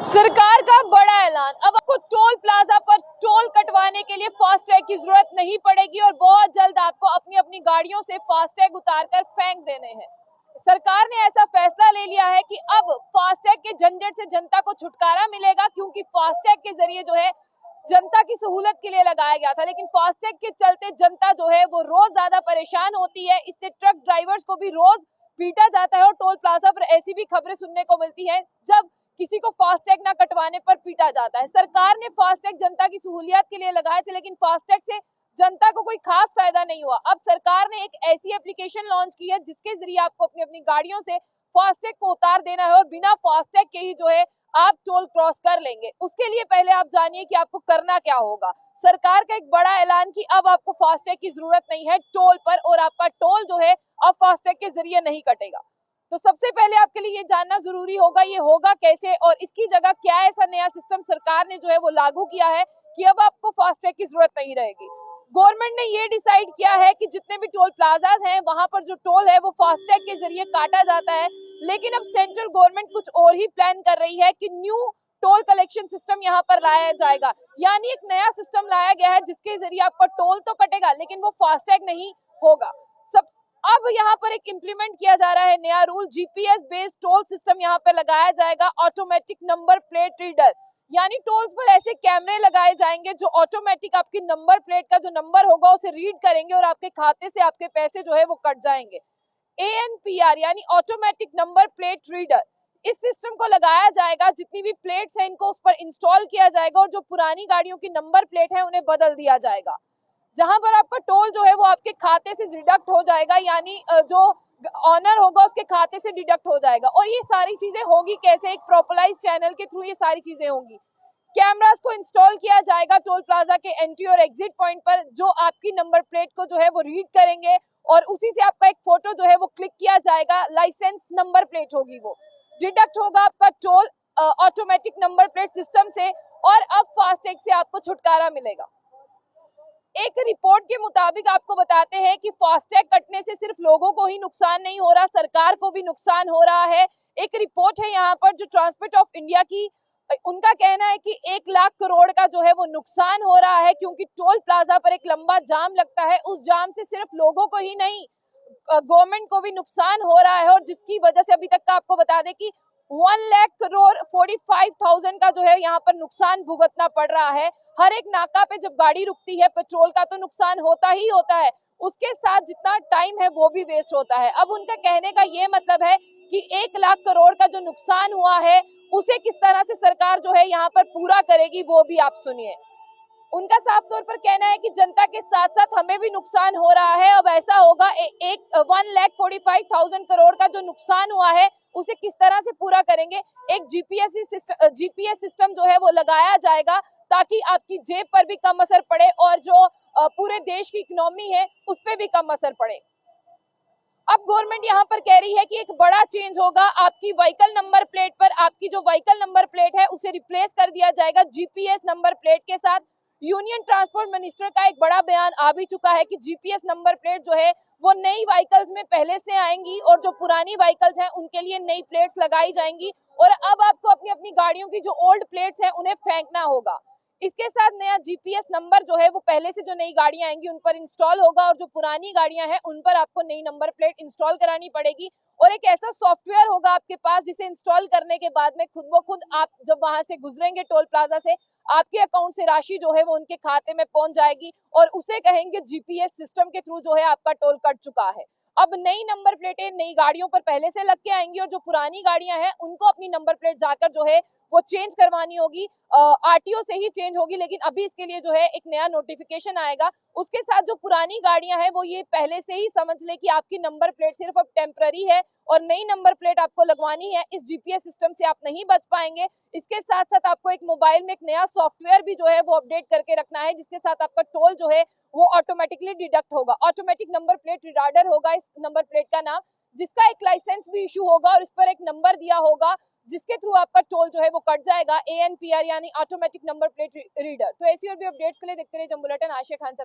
सरकार का बड़ा ऐलान। अब आपको टोल प्लाजा पर टोल कटवाने के लिए फास्टैग की जरूरत नहीं पड़ेगी और बहुत जल्द आपको अपनी अपनी गाड़ियों से फास्टैग उतारकर फेंक देने हैं। सरकार ने ऐसा फैसला ले लिया है कि अब फास्टैग के झंझट से जनता को छुटकारा मिलेगा, क्योंकि फास्टैग के जरिए जो है जनता की सहूलत के लिए लगाया गया था, लेकिन फास्टैग के चलते जनता जो है वो रोज ज्यादा परेशान होती है। इससे ट्रक ड्राइवर्स को भी रोज पीटा जाता है और टोल प्लाजा पर ऐसी भी खबरें सुनने को मिलती है जब किसी को फास्टैग ना कटवाने पर पीटा जाता है। सरकार ने फास्टैग जनता की सहूलियत के लिए लगाए थे, लेकिन फास्टैग से जनता को कोई खास फायदा नहीं हुआ। अब सरकार ने एक ऐसी एप्लीकेशन लॉन्च की है जिसके जरिए आपको अपनी अपनी गाड़ियों से फास्टैग को उतार देना है और बिना फास्टैग के ही जो है आप टोल क्रॉस कर लेंगे। उसके लिए पहले आप जानिए कि आपको करना क्या होगा। सरकार का एक बड़ा ऐलान कि अब आपको फास्टैग की जरूरत नहीं है टोल पर और आपका टोल जो है अब फास्टैग के जरिए नहीं कटेगा। तो सबसे पहले आपके लिए ये जानना जरूरी होगा ये होगा कैसे और इसकी जगह क्या ऐसा नया सिस्टम सरकार ने जो है वो लागू किया है कि अब आपको फास्टैग की जरूरत नहीं रहेगी। गवर्नमेंट ने ये डिसाइड किया है कि जितने भी टोल प्लाजाज हैं वहां पर जो टोल है वो फास्टैग के जरिए काटा जाता है, लेकिन अब सेंट्रल गवर्नमेंट कुछ और ही प्लान कर रही है कि न्यू टोल कलेक्शन सिस्टम यहाँ पर लाया जाएगा। यानी एक नया सिस्टम लाया गया है जिसके जरिए आपका टोल तो कटेगा लेकिन वो फास्टैग नहीं होगा। सब अब यहाँ पर एक इम्प्लीमेंट किया जा रहा है नया rule, GPS based toll system यहाँ पे लगाया जाएगा, ऑटोमेटिक नंबर प्लेट रीडर। यानी टोल्स पर ऐसे कैमरे लगाए जाएंगे जो ऑटोमेटिक आपकी नंबर प्लेट का जो नंबर होगा उसे रीड करेंगे और आपके खाते से आपके पैसे जो है वो कट जाएंगे। ANPR यानी ऑटोमेटिक नंबर प्लेट रीडर, इस सिस्टम को लगाया जाएगा। जितनी भी प्लेट्स हैं इनको उस पर इंस्टॉल किया जाएगा और जो पुरानी गाड़ियों की नंबर प्लेट है उन्हें बदल दिया जाएगा। जहां पर आपका टोल जो है वो आपके खाते से डिडक्ट हो जाएगा, यानी जो ऑनर होगा उसके खाते से डिडक्ट हो जाएगा। और ये सारी चीजें होगी कैसे? एक प्रोपलाइज चैनल के थ्रू ये सारी चीजें होंगी। कैमरास को इंस्टॉल किया जाएगा टोल प्लाजा के एंट्री और एग्जिट पॉइंट पर, जो आपकी नंबर प्लेट को जो है वो रीड करेंगे और उसी से आपका एक फोटो जो है वो क्लिक किया जाएगा। लाइसेंस नंबर प्लेट होगी, वो डिडक्ट होगा आपका toll automatic number plate system से और अब फास्टैग से आपको छुटकारा मिलेगा। एक रिपोर्ट के मुताबिक आपको बताते हैं कि फास्टैग कटने से सिर्फ लोगों को ही नुकसान नहीं हो रहा, सरकार को भी नुकसान हो रहा है। एक रिपोर्ट है यहाँ पर जो ट्रांसपोर्ट ऑफ इंडिया की, उनका कहना है कि 1 लाख करोड़ का जो है वो नुकसान हो रहा है, क्योंकि टोल प्लाजा पर एक लंबा जाम लगता है। उस जाम से सिर्फ लोगों को ही नहीं गवर्नमेंट को भी नुकसान हो रहा है और जिसकी वजह से अभी तक का आपको बता दें कि 1,45,000 का जो है यहाँ पर नुकसान भुगतना पड़ रहा है। हर एक नाका पे जब गाड़ी रुकती है पेट्रोल का तो नुकसान होता ही होता है, उसके साथ जितना टाइम है वो भी वेस्ट होता है। अब उनका कहने का ये मतलब है कि 1 लाख करोड़ का जो नुकसान हुआ है उसे किस तरह से सरकार जो है यहाँ पर पूरा करेगी वो भी आप सुनिए। उनका साफ तौर पर कहना है कि जनता के साथ साथ हमें भी नुकसान हो रहा है। अब ऐसा होगा 1,45,000 करोड़ का जो नुकसान हुआ है उसे किस तरह से पूरा करेंगे। एक जीपीएस सिस्टम जो है वो लगाया जाएगा ताकि आपकी जेब पर भी कम असर पड़े और जो पूरे देश की इकोनॉमी है उस पर भी कम असर पड़े। अब गवर्नमेंट यहाँ पर कह रही है कि एक बड़ा चेंज होगा, आपकी व्हीकल नंबर प्लेट पर आपकी जो व्हीकल नंबर प्लेट है उसे रिप्लेस कर दिया जाएगा जीपीएस नंबर प्लेट के साथ। यूनियन ट्रांसपोर्ट मिनिस्टर का एक बड़ा बयान आ भी चुका है कि जीपीएस नंबर प्लेट जो है वो नई व्हीकल्स में पहले से आएंगी और जो पुरानी व्हीकल्स हैं उनके लिए नई प्लेट्स लगाई जाएंगी और अब आपको अपनी अपनी गाड़ियों की जो ओल्ड प्लेट्स हैं उन्हें फेंकना होगा। इसके साथ नया जीपीएस नंबर जो है वो पहले से जो नई गाड़ियां आएंगी उन पर इंस्टॉल होगा और जो पुरानी गाड़ियां हैं उन पर आपको नई नंबर प्लेट इंस्टॉल करानी पड़ेगी और एक ऐसा सॉफ्टवेयर होगा आपके पास जिसे इंस्टॉल करने के बाद में खुद ब खुद आप जब वहां से गुजरेंगे टोल प्लाजा से आपके अकाउंट से राशि जो है वो उनके खाते में पहुंच जाएगी और उसे कहेंगे जीपीएस सिस्टम के थ्रू जो है आपका टोल कट चुका है। अब नई नंबर प्लेटें नई गाड़ियों पर पहले से लग के आएंगी और जो पुरानी गाड़ियां हैं उनको अपनी नंबर प्लेट जाकर जो है वो चेंज करवानी होगी, आरटीओ से ही चेंज होगी। लेकिन अभी इसके लिए जो है एक नया नोटिफिकेशन आएगा। उसके साथ जो पुरानी गाड़ियां हैं वो ये पहले से ही समझ ले कि आपकी नंबर प्लेट सिर्फ अब टेम्पररी है और नई नंबर प्लेट आपको लगवानी है। इस जीपीएस सिस्टम से आप नहीं बच पाएंगे। इसके साथ साथ आपको एक मोबाइल में एक नया सॉफ्टवेयर भी जो है वो अपडेट करके रखना है जिसके साथ आपका टोल जो है वो ऑटोमेटिकली डिडक्ट होगा। ऑटोमेटिक नंबर प्लेट रीडर होगा इस नंबर प्लेट का नाम, जिसका एक लाइसेंस भी इशू होगा और इस पर एक नंबर दिया होगा जिसके थ्रू आपका टोल जो है वो कट जाएगा। ANPR यानी ऑटोमेटिक नंबर प्लेट रीडर। तो ऐसी और भी अपडेट्स के लिए देखते रहिए जंग बुलेटिन। आशिया खान से।